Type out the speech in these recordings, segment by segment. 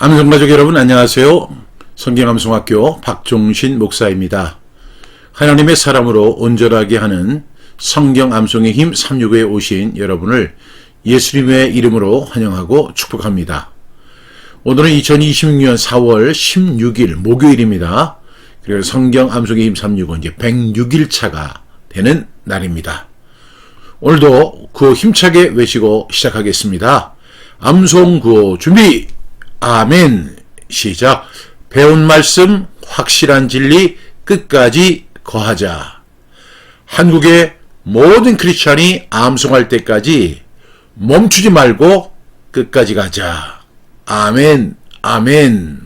암송가족 여러분 안녕하세요. 성경암송학교 박종신 목사입니다. 하나님의 사람으로 온전하게 하는 성경암송의 힘 365에 오신 여러분을 예수님의 이름으로 환영하고 축복합니다. 오늘은 2026년 4월 16일 목요일입니다. 그리고 성경암송의 힘 365 이제 106일차가 되는 날입니다. 오늘도 구호 힘차게 외치고 시작하겠습니다. 암송 구호 준비! 아멘. 시작. 배운 말씀, 확실한 진리, 끝까지 거하자. 한국의 모든 크리스찬이 암송할 때까지 멈추지 말고 끝까지 가자. 아멘. 아멘.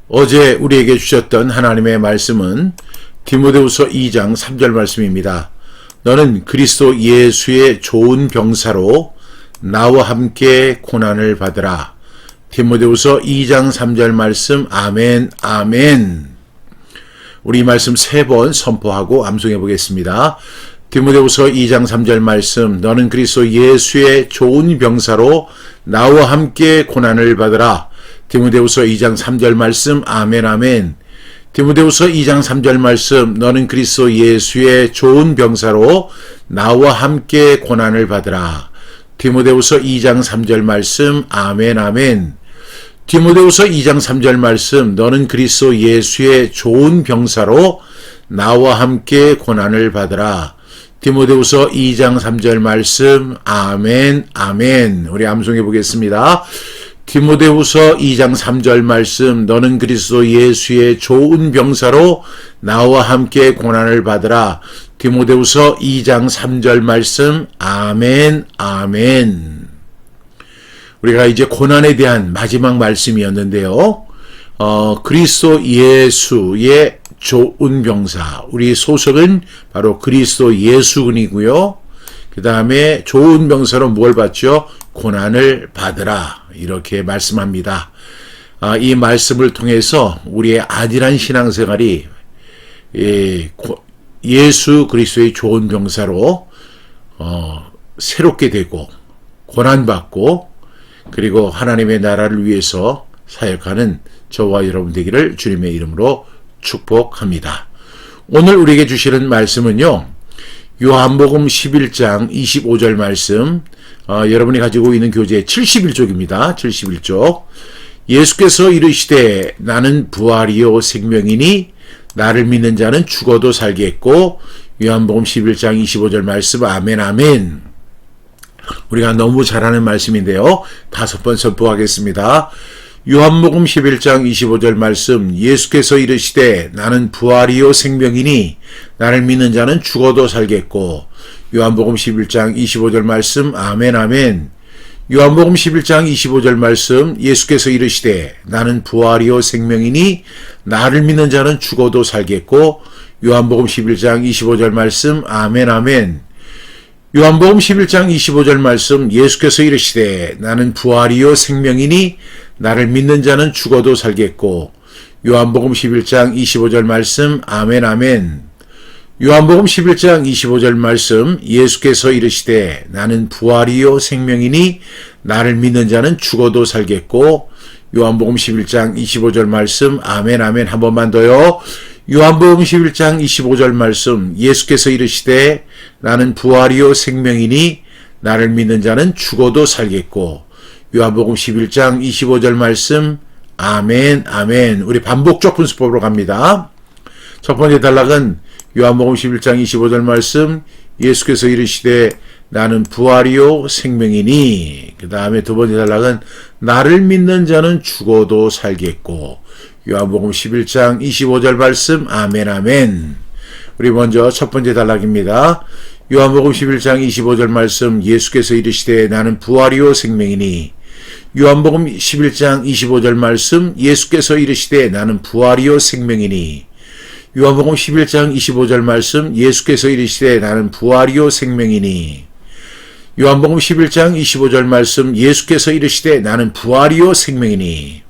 어제 우리에게 주셨던 하나님의 말씀은 디모데후서 2장 3절 말씀입니다. 너는 그리스도 예수의 좋은 병사로 나와 함께 고난을 받으라. 디모데후서 2장 3절 말씀. 아멘. 아멘. 우리 이 말씀 3번 선포하고 암송해 보겠습니다. 디모데후서 2장 3절 말씀. 너는 그리스도 예수의 좋은 병사로 나와 함께 고난을 받으라. 디모데후서 2장 3절 말씀. 아멘. 아멘. 디모데후서 2장 3절 말씀. 너는 그리스도 예수의 좋은 병사로 나와 함께 고난을 받으라. 디모데후서 2장 3절 말씀. 아멘. 아멘. 디모데후서 2장 3절 말씀. 너는 그리스도 예수의 좋은 병사로 나와 함께 고난을 받으라. 디모데후서 2장 3절 말씀. 아멘. 아멘. 우리 암송해 보겠습니다. 디모데후서 2장 3절 말씀. 너는 그리스도 예수의 좋은 병사로 나와 함께 고난을 받으라. 디모데후서 2장 3절 말씀. 아멘. 아멘. 우리가 이제 고난에 대한 마지막 말씀이었는데요. 그리스도 예수의 좋은 병사. 우리 소속은 바로 그리스도 예수군이고요. 그 다음에 좋은 병사로 뭘 받죠? 고난을 받으라. 이렇게 말씀합니다. 이 말씀을 통해서 우리의 안일한 신앙생활이 예수 그리스도의 좋은 병사로 새롭게 되고 고난받고 그리고 하나님의 나라를 위해서 사역하는 저와 여러분 되기를 주님의 이름으로 축복합니다. 오늘 우리에게 주시는 말씀은요. 요한복음 11장 25절 말씀, 여러분이 가지고 있는 교재 71쪽입니다. 71쪽. 예수께서 이르시되 나는 부활이요 생명이니 나를 믿는 자는 죽어도 살겠고. 요한복음 11장 25절 말씀. 아멘. 아멘. 우리가 너무 잘하는 말씀인데요. 5번 선포하겠습니다. 요한복음 11장 25절 말씀. 예수께서 이르시되 나는 부활이요 생명이니 나를 믿는 자는 죽어도 살겠고. 요한복음 11장 25절 말씀. 아멘. 아멘. 요한복음 11장 25절 말씀. 예수께서 이르시되 나는 부활이요 생명이니 나를 믿는 자는 죽어도 살겠고. 요한복음 11장 25절 말씀. 아멘. 아멘. 요한복음 11장 25절 말씀. 예수께서 이르시되 나는 부활이요 생명이니 나를 믿는 자는 죽어도 살겠고. 요한복음 11장 25절 말씀. 아멘. 아멘. 요한복음 11장 25절 말씀. 예수께서 이르시되 나는 부활이요 생명이니 나를 믿는 자는 죽어도 살겠고. 요한복음 11장 25절 말씀. 아멘. 아멘. 한 번만 더요. 요한복음 11장 25절 말씀. 예수께서 이르시되 나는 부활이요 생명이니 나를 믿는 자는 죽어도 살겠고. 요한복음 11장 25절 말씀. 아멘. 아멘. 우리 반복적 분수법으로 갑니다. 첫 번째 단락은 요한복음 11장 25절 말씀. 예수께서 이르시되 나는 부활이요 생명이니. 그 다음에 두 번째 단락은 나를 믿는 자는 죽어도 살겠고. 요한복음 11장 25절 말씀. 아멘. 아멘. 우리 먼저 첫 번째 단락입니다. 요한복음 11장 25절 말씀. 예수께서 이르시되 나는 부활이요 생명이니. 요한복음 11장 25절 말씀. 예수께서 이르시되 나는 부활이요 생명이니. 요한복음 11장 25절 말씀. 예수께서 이르시되 나는 부활이요 생명이니. 요한복음 11장 25절 말씀. 예수께서 이르시되 나는 부활이요 생명이니.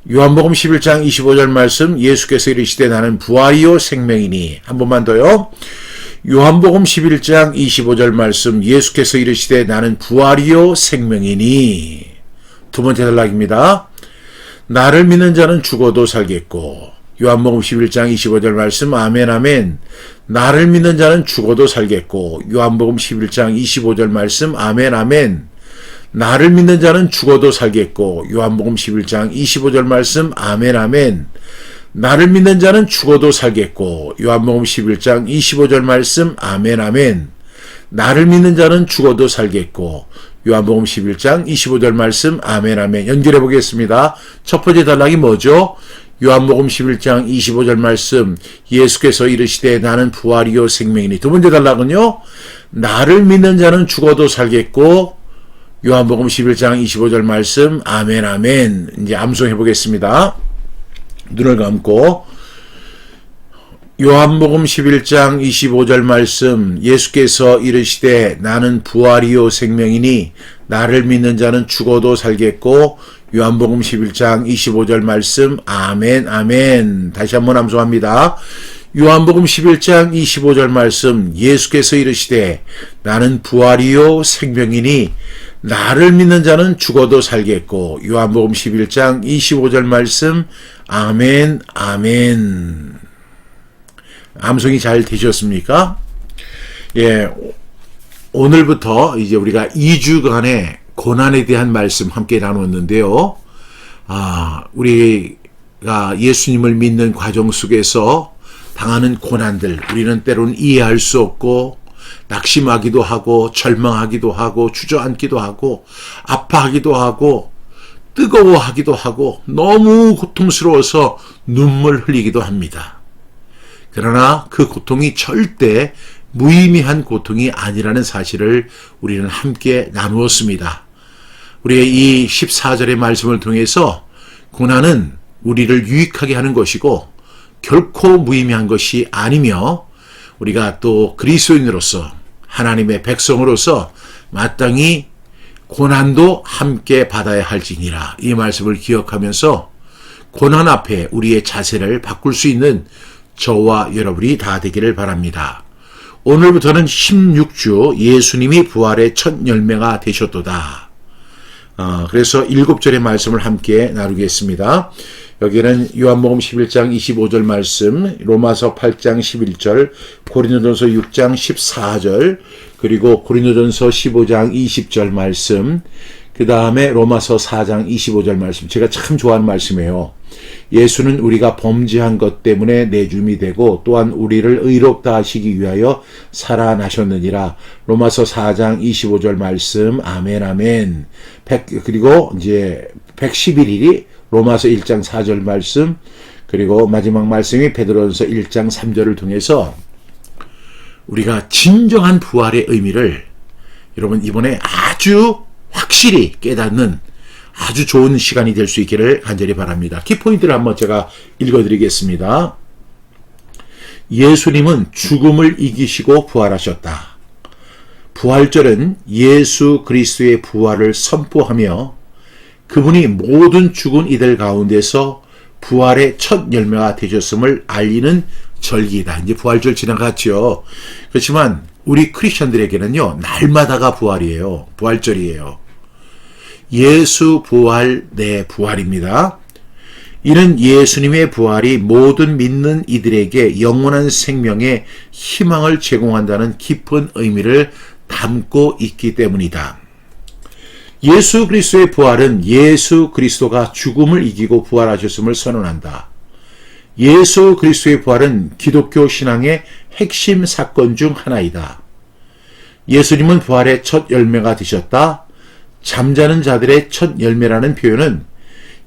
요한복음 11장 25절 말씀. 예수께서 이르시되 나는 부활이요 생명이니. 한 번만 더요. 요한복음 11장 25절 말씀, 예수께서 이르시되 나는 부활이요 생명이니. 두 번째 단락입니다. 나를 믿는 자는 죽어도 살겠고. 요한복음 11장 25절 말씀, 아멘 아멘. 나를 믿는 자는 죽어도 살겠고. 요한복음 11장 25절 말씀, 아멘 아멘. 나를 믿는 자는 죽어도 살겠고. 요한복음 11장 25절 말씀, 아멘 아멘. 나를 믿는 자는 죽어도 살겠고. 요한복음 11장 25절 말씀, 아멘 아멘. 나를 믿는 자는 죽어도 살겠고. 요한복음 11장 25절 말씀, 아멘 아멘. 연결해 보겠습니다. 첫 번째 단락이 뭐죠? 요한복음 11장 25절 말씀, 예수께서 이르시되 나는 부활이요 생명이니. 두 번째 단락은요, 나를 믿는 자는 죽어도 살겠고. 요한복음 11장 25절 말씀, 아멘 아멘. 이제 암송해 보겠습니다. 눈을 감고 요한복음 11장 25절 말씀, 예수께서 이르시되 나는 부활이요 생명이니 나를 믿는 자는 죽어도 살겠고. 요한복음 11장 25절 말씀, 아멘 아멘. 다시 한번 암송합니다. 요한복음 11장 25절 말씀, 예수께서 이르시되 나는 부활이요 생명이니 나를 믿는 자는 죽어도 살겠고. 요한복음 11장 25절 말씀, 아멘 아멘. 암송이 잘 되셨습니까? 예, 오늘부터 이제 우리가 2주간의 고난에 대한 말씀 함께 나눴는데요. 우리가 예수님을 믿는 과정 속에서 당하는 고난들, 우리는 때로는 이해할 수 없고 낙심하기도 하고 절망하기도 하고 주저앉기도 하고 아파하기도 하고 뜨거워하기도 하고 너무 고통스러워서 눈물 흘리기도 합니다. 그러나 그 고통이 절대 무의미한 고통이 아니라는 사실을 우리는 함께 나누었습니다. 우리의 이 14절의 말씀을 통해서 고난은 우리를 유익하게 하는 것이고 결코 무의미한 것이 아니며 우리가 또 그리스도인으로서 하나님의 백성으로서 마땅히 고난도 함께 받아야 할지니라. 이 말씀을 기억하면서 고난 앞에 우리의 자세를 바꿀 수 있는 저와 여러분이 다 되기를 바랍니다. 오늘부터는 16주 예수님이 부활의 첫 열매가 되셨도다. 그래서 7절의 말씀을 함께 나누겠습니다. 여기는 요한복음 11장 25절 말씀, 로마서 8장 11절, 고린도전서 6장 14절, 그리고 고린도전서 15장 20절 말씀, 그 다음에 로마서 4장 25절 말씀. 제가 참 좋아하는 말씀이에요. 예수는 우리가 범죄한 것 때문에 내줌이 되고 또한 우리를 의롭다 하시기 위하여 살아나셨느니라. 로마서 4장 25절 말씀, 아멘 아멘. 그리고 이제 111일이 로마서 1장 4절 말씀, 그리고 마지막 말씀이 베드로전서 1장 3절을 통해서 우리가 진정한 부활의 의미를 여러분 이번에 아주 확실히 깨닫는 아주 좋은 시간이 될 수 있기를 간절히 바랍니다. 키포인트를 한번 제가 읽어드리겠습니다. 예수님은 죽음을 이기시고 부활하셨다. 부활절은 예수 그리스도의 부활을 선포하며 그분이 모든 죽은 이들 가운데서 부활의 첫 열매가 되셨음을 알리는 절기이다. 이제 부활절 지나갔죠. 그렇지만 우리 크리스천들에게는요, 날마다가 부활이에요. 부활절이에요. 예수 부활 내 부활입니다. 이는 예수님의 부활이 모든 믿는 이들에게 영원한 생명의 희망을 제공한다는 깊은 의미를 담고 있기 때문이다. 예수 그리스도의 부활은 예수 그리스도가 죽음을 이기고 부활하셨음을 선언한다. 예수 그리스도의 부활은 기독교 신앙의 핵심 사건 중 하나이다. 예수님은 부활의 첫 열매가 되셨다. 잠자는 자들의 첫 열매라는 표현은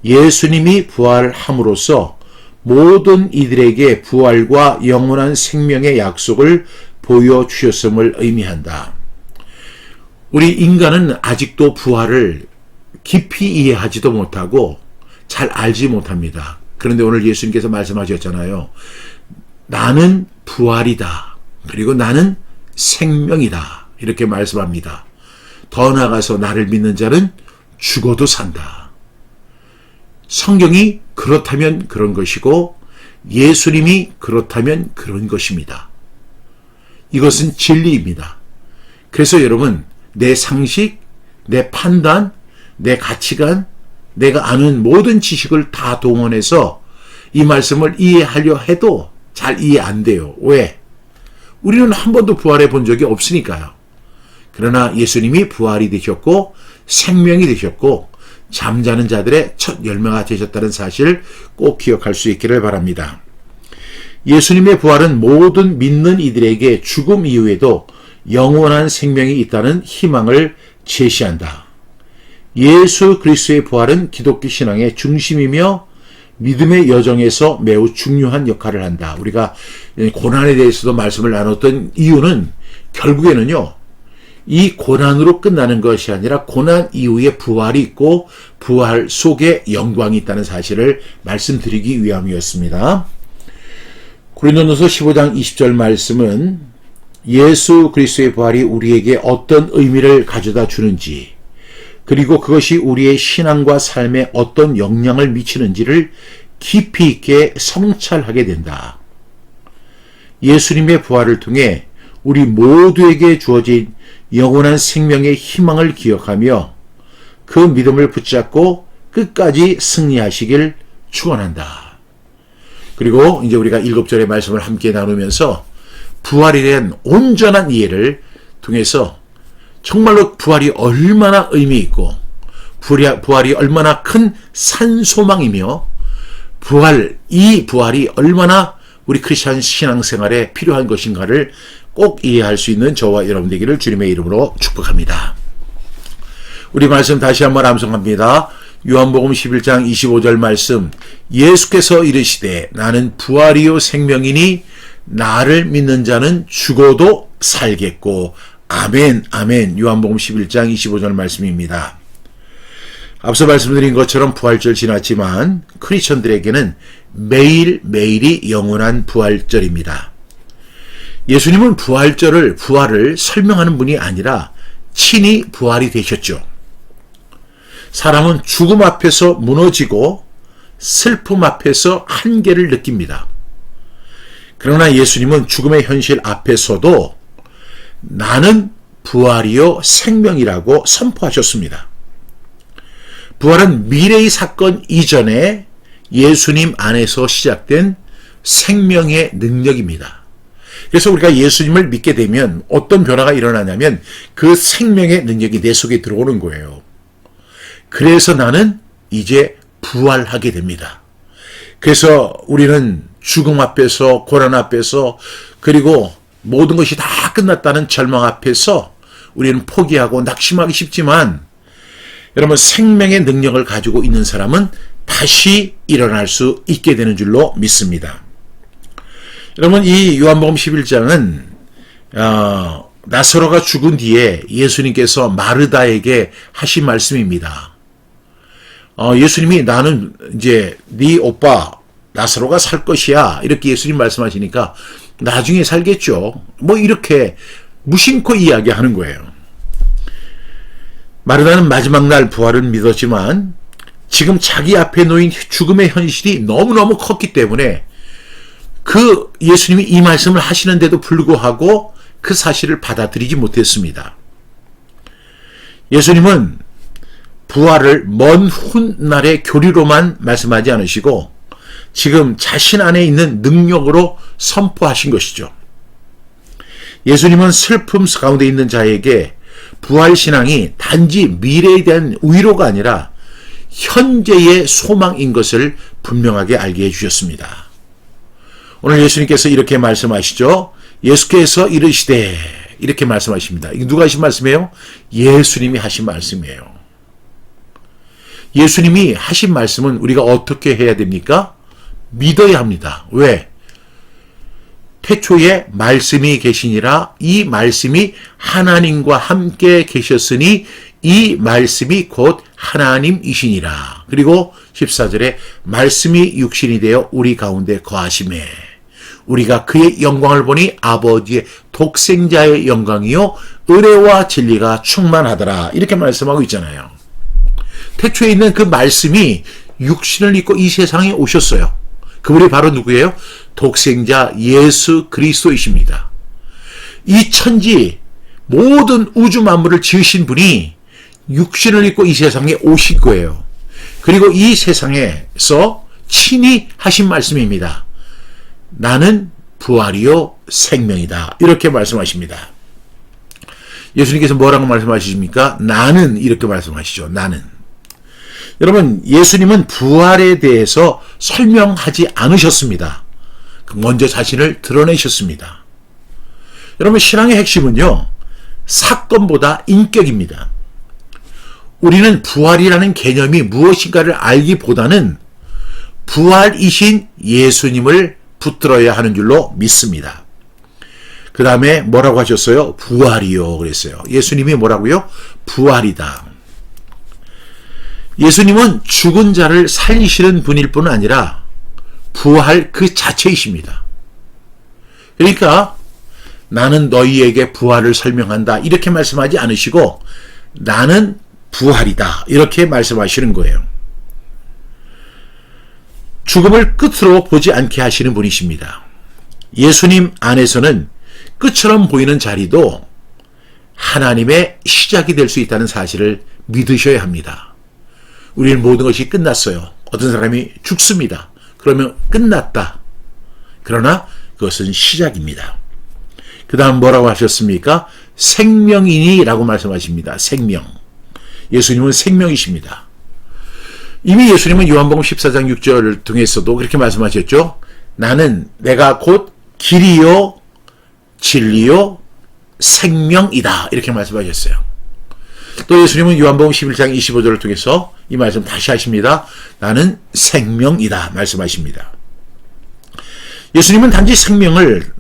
예수님이 부활함으로써 모든 이들에게 부활과 영원한 생명의 약속을 보여주셨음을 의미한다. 우리 인간은 아직도 부활을 깊이 이해하지도 못하고 잘 알지 못합니다. 그런데 오늘 예수님께서 말씀하셨잖아요. 나는 부활이다. 그리고 나는 생명이다. 이렇게 말씀합니다. 더 나아가서 나를 믿는 자는 죽어도 산다. 성경이 그렇다면 그런 것이고 예수님이 그렇다면 그런 것입니다. 이것은 진리입니다. 그래서 여러분, 내 상식, 내 판단, 내 가치관, 내가 아는 모든 지식을 다 동원해서 이 말씀을 이해하려 해도 잘 이해 안 돼요. 왜? 우리는 한 번도 부활해 본 적이 없으니까요. 그러나 예수님이 부활이 되셨고 생명이 되셨고 잠자는 자들의 첫 열매가 되셨다는 사실을 꼭 기억할 수 있기를 바랍니다. 예수님의 부활은 모든 믿는 이들에게 죽음 이후에도 영원한 생명이 있다는 희망을 제시한다. 예수 그리스도의 부활은 기독교 신앙의 중심이며 믿음의 여정에서 매우 중요한 역할을 한다. 우리가 고난에 대해서도 말씀을 나눴던 이유는 결국에는요, 이 고난으로 끝나는 것이 아니라 고난 이후에 부활이 있고 부활 속에 영광이 있다는 사실을 말씀드리기 위함이었습니다. 고린도전서 15장 20절 말씀은 예수 그리스도의 부활이 우리에게 어떤 의미를 가져다 주는지, 그리고 그것이 우리의 신앙과 삶에 어떤 영향을 미치는지를 깊이 있게 성찰하게 된다. 예수님의 부활을 통해 우리 모두에게 주어진 영원한 생명의 희망을 기억하며 그 믿음을 붙잡고 끝까지 승리하시길 축원한다. 그리고 이제 우리가 7절의 말씀을 함께 나누면서 부활에 대한 온전한 이해를 통해서 정말로 부활이 얼마나 의미 있고 부활이 얼마나 큰 산소망이며 이 부활이 얼마나 우리 크리스찬 신앙생활에 필요한 것인가를 꼭 이해할 수 있는 저와 여러분 되기를 주님의 이름으로 축복합니다. 우리 말씀 다시 한번 암송합니다. 요한복음 11장 25절 말씀, 예수께서 이르시되 나는 부활이요 생명이니 나를 믿는 자는 죽어도 살겠고 아멘 아멘. 요한복음 11장 25절 말씀입니다. 앞서 말씀드린 것처럼 부활절 지났지만 크리스천들에게는 매일매일이 영원한 부활절입니다. 예수님은 부활을 설명하는 분이 아니라 친히 부활이 되셨죠. 사람은 죽음 앞에서 무너지고 슬픔 앞에서 한계를 느낍니다. 그러나 예수님은 죽음의 현실 앞에서도 나는 부활이요 생명이라고 선포하셨습니다. 부활은 미래의 사건 이전에 예수님 안에서 시작된 생명의 능력입니다. 그래서 우리가 예수님을 믿게 되면 어떤 변화가 일어나냐면 그 생명의 능력이 내 속에 들어오는 거예요. 그래서 나는 이제 부활하게 됩니다. 그래서 우리는 죽음 앞에서, 고난 앞에서, 그리고 모든 것이 다 끝났다는 절망 앞에서 우리는 포기하고 낙심하기 쉽지만, 여러분, 생명의 능력을 가지고 있는 사람은 다시 일어날 수 있게 되는 줄로 믿습니다. 여러분, 이 요한복음 11장은 나사로가 죽은 뒤에 예수님께서 마르다에게 하신 말씀입니다. 예수님이 나는 이제 네 오빠 나사로가 살 것이야, 이렇게 예수님 말씀하시니까 나중에 살겠죠, 뭐 이렇게 무심코 이야기하는 거예요. 마르다는 마지막 날 부활을 믿었지만 지금 자기 앞에 놓인 죽음의 현실이 너무너무 컸기 때문에 그 예수님이 이 말씀을 하시는데도 불구하고 그 사실을 받아들이지 못했습니다. 예수님은 부활을 먼 훗날의 교리로만 말씀하지 않으시고 지금 자신 안에 있는 능력으로 선포하신 것이죠. 예수님은 슬픔 가운데 있는 자에게 부활신앙이 단지 미래에 대한 위로가 아니라 현재의 소망인 것을 분명하게 알게 해주셨습니다. 오늘 예수님께서 이렇게 말씀하시죠. 예수께서 이르시되, 이렇게 말씀하십니다. 이게 누가 하신 말씀이에요? 예수님이 하신 말씀이에요. 예수님이 하신 말씀은 우리가 어떻게 해야 됩니까? 믿어야 합니다. 왜? 태초에 말씀이 계시니라, 이 말씀이 하나님과 함께 계셨으니 이 말씀이 곧 하나님이시니라. 그리고 14절에 말씀이 육신이 되어 우리 가운데 거하심에 우리가 그의 영광을 보니 아버지의 독생자의 영광이요 의뢰와 진리가 충만하더라. 이렇게 말씀하고 있잖아요. 태초에 있는 그 말씀이 육신을 입고 이 세상에 오셨어요. 그분이 바로 누구예요? 독생자 예수 그리스도이십니다. 이 천지 모든 우주 만물을 지으신 분이 육신을 입고 이 세상에 오실 거예요. 그리고 이 세상에서 친히 하신 말씀입니다. 나는 부활이요 생명이다. 이렇게 말씀하십니다. 예수님께서 뭐라고 말씀하십니까? 나는 이렇게 말씀하시죠. 나는. 여러분, 예수님은 부활에 대해서 설명하지 않으셨습니다. 먼저 자신을 드러내셨습니다. 여러분, 신앙의 핵심은요, 사건보다 인격입니다. 우리는 부활이라는 개념이 무엇인가를 알기보다는 부활이신 예수님을 붙들어야 하는 줄로 믿습니다. 그 다음에 뭐라고 하셨어요? 부활이요 그랬어요. 예수님이 뭐라고요? 부활이다. 예수님은 죽은 자를 살리시는 분일 뿐 아니라 부활 그 자체이십니다. 그러니까 나는 너희에게 부활을 설명한다 이렇게 말씀하지 않으시고 나는 부활이다 이렇게 말씀하시는 거예요. 죽음을 끝으로 보지 않게 하시는 분이십니다. 예수님 안에서는 끝처럼 보이는 자리도 하나님의 시작이 될 수 있다는 사실을 믿으셔야 합니다. 우리는 모든 것이 끝났어요. 어떤 사람이 죽습니다. 그러면 끝났다. 그러나 그것은 시작입니다. 그 다음 뭐라고 하셨습니까? 생명이니라고 말씀하십니다. 생명. 예수님은 생명이십니다. 이미 예수님은 요한복음 14장 6절을 통해서도 그렇게 말씀하셨죠. 나는 내가 곧 길이요 진리요 생명이다 이렇게 말씀하셨어요. 또 예수님은 요한복음 11장 25절을 통해서 이 말씀 다시 하십니다. 나는 생명이다 말씀하십니다. 예수님은 단지 생명을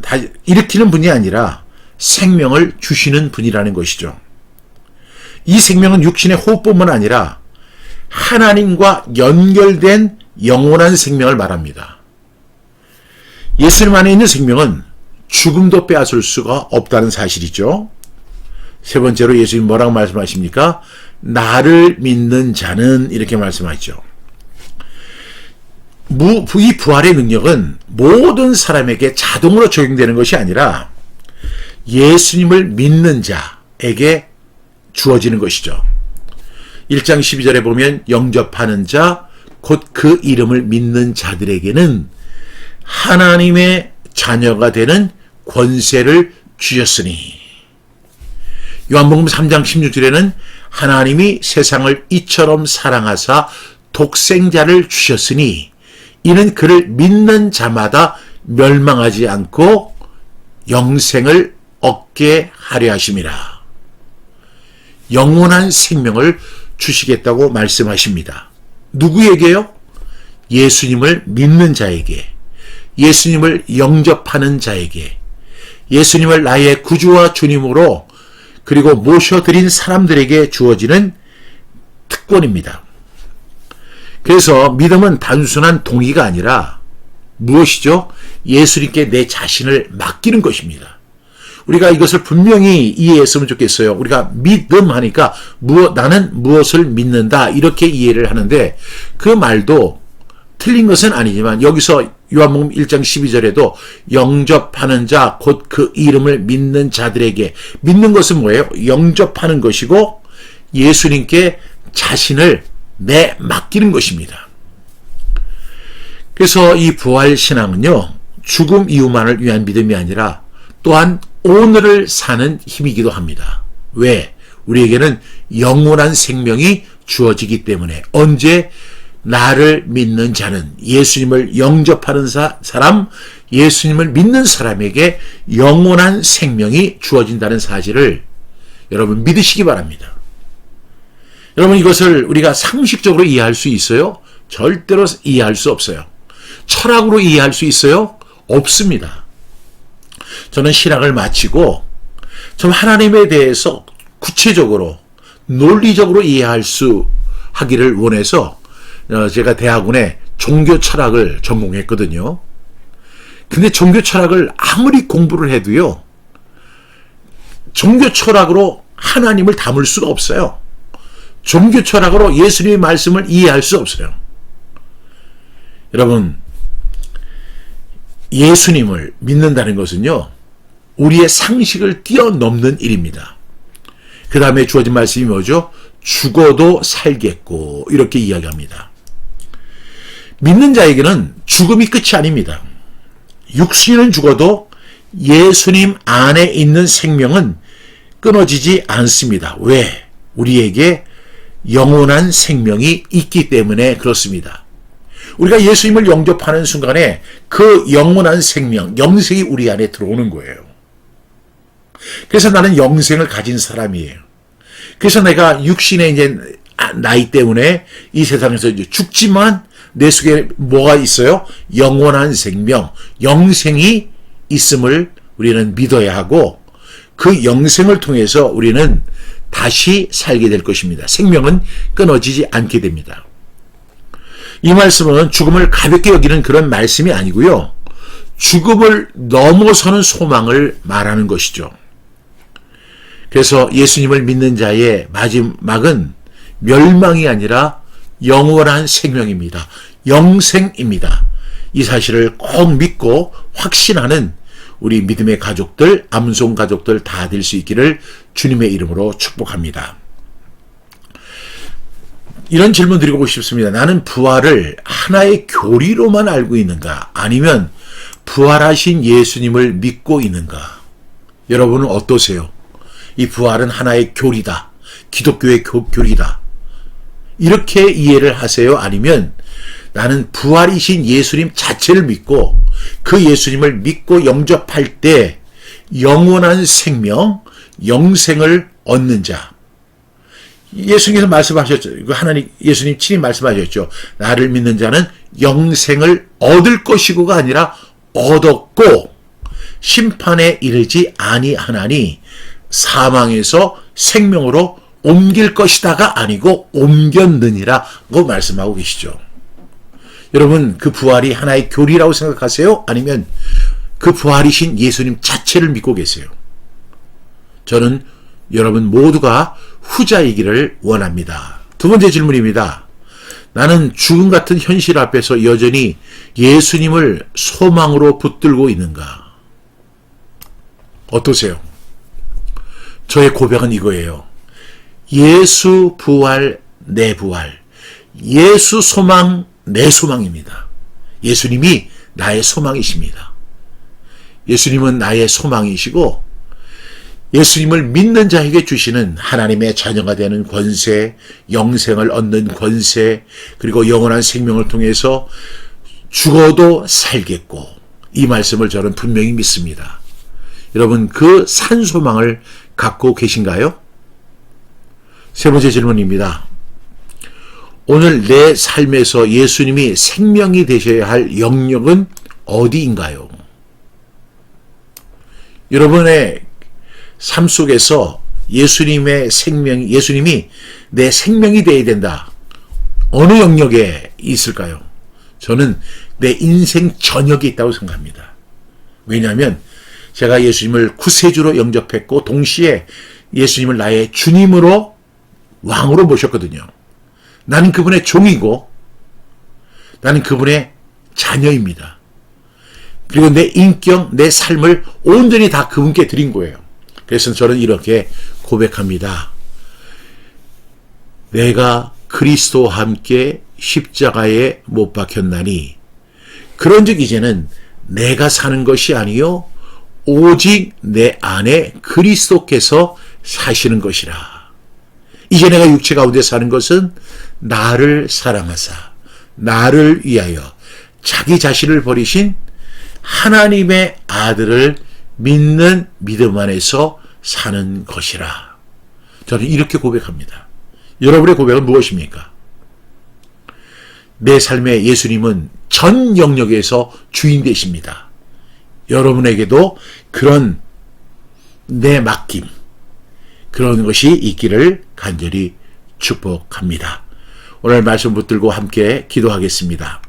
일으키는 분이 아니라 생명을 주시는 분이라는 것이죠. 이 생명은 육신의 호흡뿐만 아니라 하나님과 연결된 영원한 생명을 말합니다. 예수님 안에 있는 생명은 죽음도 빼앗을 수가 없다는 사실이죠. 세 번째로 예수님 뭐라고 말씀하십니까? 나를 믿는 자는 이렇게 말씀하죠. 이 부활의 능력은 모든 사람에게 자동으로 적용되는 것이 아니라 예수님을 믿는 자에게 주어지는 것이죠. 1장 12절에 보면 영접하는 자, 곧 그 이름을 믿는 자들에게는 하나님의 자녀가 되는 권세를 주셨으니 요한복음 3장 16절에는 하나님이 세상을 이처럼 사랑하사 독생자를 주셨으니 이는 그를 믿는 자마다 멸망하지 않고 영생을 얻게 하려 하심이라. 영원한 생명을 주시겠다고 말씀하십니다. 누구에게요? 예수님을 믿는 자에게, 예수님을 영접하는 자에게, 예수님을 나의 구주와 주님으로 그리고 모셔드린 사람들에게 주어지는 특권입니다. 그래서 믿음은 단순한 동의가 아니라 무엇이죠? 예수님께 내 자신을 맡기는 것입니다. 우리가 이것을 분명히 이해했으면 좋겠어요. 우리가 믿음 하니까 나는 무엇을 믿는다 이렇게 이해를 하는데 그 말도 틀린 것은 아니지만 여기서 요한복음 1장 12절에도 영접하는 자 곧 그 이름을 믿는 자들에게 믿는 것은 뭐예요? 영접하는 것이고 예수님께 자신을 맡기는 것입니다. 그래서 이 부활신앙은요 죽음 이후만을 위한 믿음이 아니라 또한 오늘을 사는 힘이기도 합니다. 왜? 우리에게는 영원한 생명이 주어지기 때문에 언제? 나를 믿는 자는 예수님을 영접하는 사람, 예수님을 믿는 사람에게 영원한 생명이 주어진다는 사실을 여러분 믿으시기 바랍니다. 여러분 이것을 우리가 상식적으로 이해할 수 있어요? 절대로 이해할 수 없어요. 철학으로 이해할 수 있어요? 없습니다. 저는 신학을 마치고 좀 하나님에 대해서 구체적으로 논리적으로 이해할 수 하기를 원해서 제가 대학원에 종교 철학을 전공했거든요. 근데 종교 철학을 아무리 공부를 해도요. 종교 철학으로 하나님을 담을 수가 없어요. 종교 철학으로 예수님의 말씀을 이해할 수 없어요. 여러분 예수님을 믿는다는 것은요. 우리의 상식을 뛰어넘는 일입니다. 그 다음에 주어진 말씀이 뭐죠? 죽어도 살겠고 이렇게 이야기합니다. 믿는 자에게는 죽음이 끝이 아닙니다. 육신은 죽어도 예수님 안에 있는 생명은 끊어지지 않습니다. 왜? 우리에게 영원한 생명이 있기 때문에 그렇습니다. 우리가 예수님을 영접하는 순간에 그 영원한 생명, 영생이 우리 안에 들어오는 거예요. 그래서 나는 영생을 가진 사람이에요. 그래서 내가 육신의 이제 나이 때문에 이 세상에서 이제 죽지만 내 속에 뭐가 있어요? 영원한 생명, 영생이 있음을 우리는 믿어야 하고 그 영생을 통해서 우리는 다시 살게 될 것입니다. 생명은 끊어지지 않게 됩니다. 이 말씀은 죽음을 가볍게 여기는 그런 말씀이 아니고요. 죽음을 넘어서는 소망을 말하는 것이죠. 그래서 예수님을 믿는 자의 마지막은 멸망이 아니라 영원한 생명입니다. 영생입니다. 이 사실을 꼭 믿고 확신하는 우리 믿음의 가족들, 암송 가족들 다 될 수 있기를 주님의 이름으로 축복합니다. 이런 질문 드리고 싶습니다. 나는 부활을 하나의 교리로만 알고 있는가? 아니면 부활하신 예수님을 믿고 있는가? 여러분은 어떠세요? 이 부활은 하나의 교리다. 기독교의 교리다. 이렇게 이해를 하세요? 아니면 나는 부활이신 예수님 자체를 믿고 그 예수님을 믿고 영접할 때 영원한 생명, 영생을 얻는 자. 예수님께서 말씀하셨죠. 예수님 친히 말씀하셨죠. 나를 믿는 자는 영생을 얻을 것이고가 아니라 얻었고 심판에 이르지 아니하나니 사망에서 생명으로 옮길 것이다가 아니고 옮겼느니라고 말씀하고 계시죠. 여러분, 그 부활이 하나의 교리라고 생각하세요? 아니면 그 부활이신 예수님 자체를 믿고 계세요? 저는 여러분 모두가 후자이기를 원합니다. 두 번째 질문입니다. 나는 죽음 같은 현실 앞에서 여전히 예수님을 소망으로 붙들고 있는가? 어떠세요? 저의 고백은 이거예요. 예수 부활, 내 부활. 예수 소망, 내 소망입니다. 예수님이 나의 소망이십니다. 예수님은 나의 소망이시고 예수님을 믿는 자에게 주시는 하나님의 자녀가 되는 권세, 영생을 얻는 권세, 그리고 영원한 생명을 통해서 죽어도 살겠고 이 말씀을 저는 분명히 믿습니다. 여러분 그 산소망을 갖고 계신가요? 세 번째 질문입니다. 오늘 내 삶에서 예수님이 생명이 되셔야 할 영역은 어디인가요? 여러분의 삶 속에서 예수님이 내 생명이 되어야 된다. 어느 영역에 있을까요? 저는 내 인생 전역에 있다고 생각합니다. 왜냐하면 제가 예수님을 구세주로 영접했고 동시에 예수님을 나의 주님으로 왕으로 모셨거든요. 나는 그분의 종이고 나는 그분의 자녀입니다. 그리고 내 인격, 내 삶을 온전히 다 그분께 드린 거예요. 그래서 저는 이렇게 고백합니다. 내가 그리스도와 함께 십자가에 못 박혔나니 그런즉 이제는 내가 사는 것이 아니요 오직 내 안에 그리스도께서 사시는 것이라. 이제 내가 육체 가운데 사는 것은 나를 사랑하사 나를 위하여 자기 자신을 버리신 하나님의 아들을 믿는 믿음 안에서 사는 것이라. 저는 이렇게 고백합니다. 여러분의 고백은 무엇입니까? 내 삶에 예수님은 전 영역에서 주인 되십니다. 여러분에게도 그런 내 맡김, 그런 것이 있기를 간절히 축복합니다. 오늘 말씀 붙들고 함께 기도하겠습니다.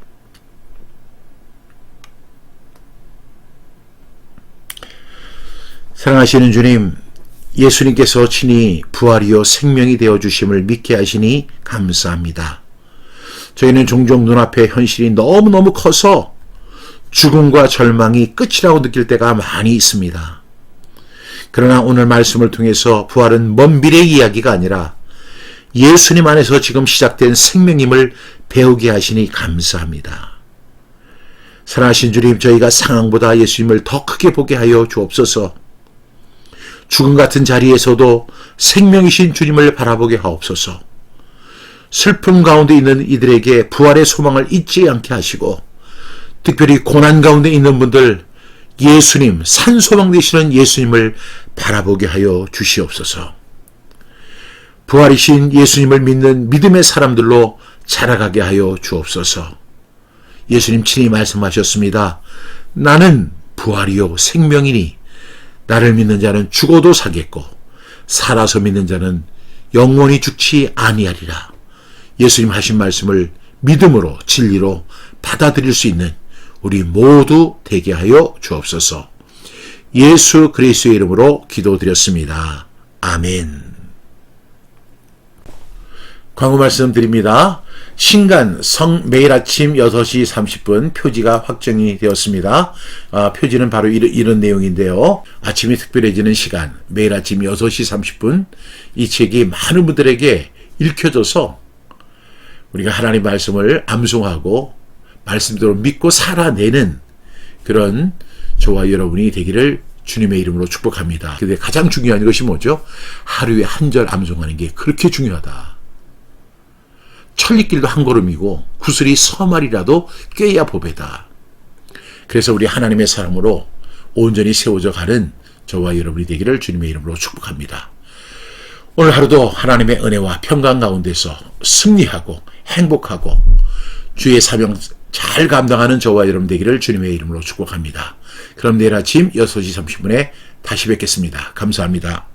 사랑하시는 주님, 예수님께서 친히 부활이요 생명이 되어주심을 믿게 하시니 감사합니다. 저희는 종종 눈앞에 현실이 너무너무 커서 죽음과 절망이 끝이라고 느낄 때가 많이 있습니다. 그러나 오늘 말씀을 통해서 부활은 먼 미래 이야기가 아니라 예수님 안에서 지금 시작된 생명임을 배우게 하시니 감사합니다. 사랑하신 주님, 저희가 상황보다 예수님을 더 크게 보게 하여 주옵소서. 죽음 같은 자리에서도 생명이신 주님을 바라보게 하옵소서. 슬픔 가운데 있는 이들에게 부활의 소망을 잊지 않게 하시고, 특별히 고난 가운데 있는 분들 예수님, 산소망 되시는 예수님을 바라보게 하여 주시옵소서. 부활이신 예수님을 믿는 믿음의 사람들로 자라가게 하여 주옵소서. 예수님 친히 말씀하셨습니다. 나는 부활이요 생명이니 나를 믿는 자는 죽어도 살겠고 살아서 믿는 자는 영원히 죽지 아니하리라. 예수님 하신 말씀을 믿음으로 진리로 받아들일 수 있는 우리 모두 되게 하여 주옵소서. 예수 그리스도의 이름으로 기도드렸습니다. 아멘. 광고 말씀드립니다. 신간 성 매일 아침 6시 30분 표지가 확정이 되었습니다. 표지는 바로 이런 내용인데요. 아침이 특별해지는 시간, 매일 아침 6시 30분 이 책이 많은 분들에게 읽혀져서 우리가 하나님 말씀을 암송하고 말씀대로 믿고 살아내는 그런 저와 여러분이 되기를 주님의 이름으로 축복합니다. 근데 가장 중요한 것이 뭐죠? 하루에 한 절 암송하는 게 그렇게 중요하다. 천리길도 한 걸음이고 구슬이 서말이라도 꿰야 보배다. 그래서 우리 하나님의 사람으로 온전히 세워져 가는 저와 여러분이 되기를 주님의 이름으로 축복합니다. 오늘 하루도 하나님의 은혜와 평강 가운데서 승리하고 행복하고 주의 사명 잘 감당하는 저와 여러분 되기를 주님의 이름으로 축복합니다. 그럼 내일 아침 6시 30분에 다시 뵙겠습니다. 감사합니다.